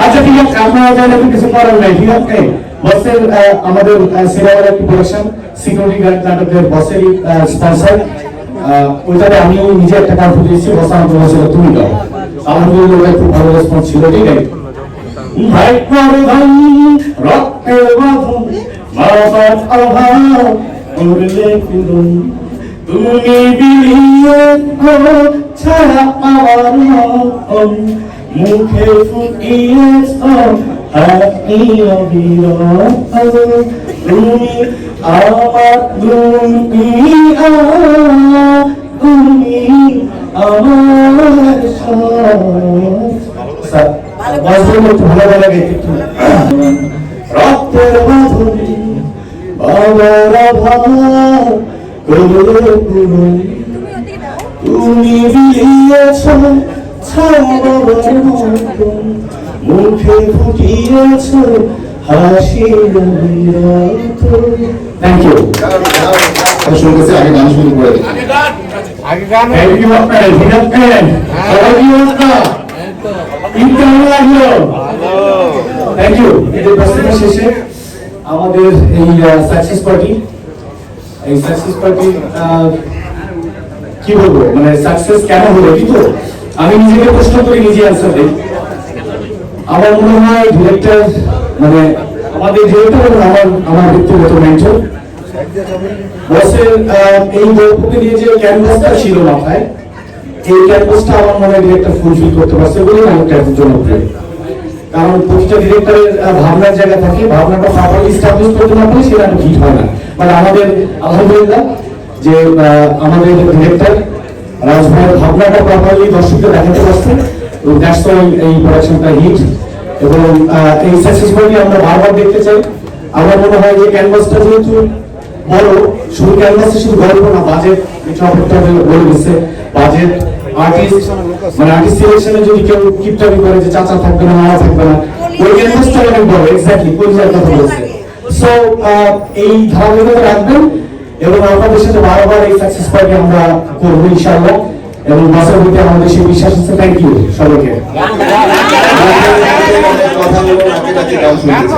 আচ্ছা ঠিক আছে, আপনারা জানেন কিছু করার নাই, ঠিক আছে। বসের আমাদের সিনেমার একটি প্রোডাকশন সিকিউরিটি গার্ড নাটকের বসেরই স্পন্সর, ওইটাতে আমি নিজে একটা কাজ দিয়েছি। বস আমাকে বলেছিল তুমি দাও, আলহামদুলিল্লাহ খুব ভালো রেসপন্স ছিল। ঠিক আছে, ভাই করধান রক্তের বাঁধন বাবার অভাব করলে পিরুন, তুমি বিলিয়ে ছাড়া আমার মুখে ফুটিয়েছ হাসি অবিরত, তুমি আমার দুনিয়া, তুমি আমার সব। ভালো লাগে রক্তের বাঁধনে বাবার অভাব করলে পিরুন, তুমি বিলিয়েছ ছায়া বাবার মতন, মুখে ফুটিয়েছ হাসি অবিরত। Thank you. শুনতেছি আগে গান শুরু করে দিই। আগে গান থ্যাংক ইউ আপনারা, ঠিক আছে। সবাই কি অবস্থা? ঈদ কেমন লাগলো? Thank you. ঈদের প্রস্তুতি শেষে আমাদের এই সাকসেস পার্টি কি বলবো, মানে সাকসেস কেন হলো, কি তো আমি নিজেকে প্রশ্ন করে নিজে অ্যান্সার দিই। আমার মনে হয় ডিরেক্টর, মানে আমাদের ডিরেক্টর এবং আমার ব্যক্তিগত মেন্টর বসের এই গল্পকে নিয়ে যে ক্যানভাসটা ছিল মাথায়, এই ক্যানভাসটা আমার মনে হয় ডিরেক্টর ফুলফিল করতে পারছে বলেই নাটকটা এত জনপ্রিয়। কারণ প্রতিটা ডিরেক্টরের ভাবনার জায়গা থাকে, ভাবনাটা প্রপারলি এস্টাবলিশ করতে না পারলে সেটা হিট হয় না। মানে আমাদের আলহামদুলিল্লাহ যে আমাদের ডিরেক্টর রাজ ভাইয়ের ভাবনাটা প্রপারলি দর্শকদের দেখাতে পারছে, দ্যাটস ওয়াই এই প্রোডাকশনটা হিট। এবং এই সাকসেসফুলি আমরা বারবার দেখতে চাই। আমার মনে হয় যে ক্যানভাসটা যেহেতু বড়, শুধু ক্যানভাসে শুধু গল্প না, বাজেট বলে দিচ্ছে, বাজেট আর্টিস্ট, মানে আর্টিস্ট সিলেকশনে যদি কেউ কিপটামি করে যে চাচা থাকবে না, মামা থাকবে না, ওই ক্যানভাসটা অনেক বড়। এক্স্যাক্টলি পরিচয়ের কথা বলছে। সো এই ধারাবাহিকতা রাখবেন এবং আপনাদের সাথে বারবার এই সাকসেস পার্টি আমরা করবো ইনশাআল্লাহ। এবং বসের প্রতি আমাদের সেই বিশ্বাস আছে। থ্যাংক ইউ সবাইকে। কথা বলবো, নাকি গান শুনতেছি।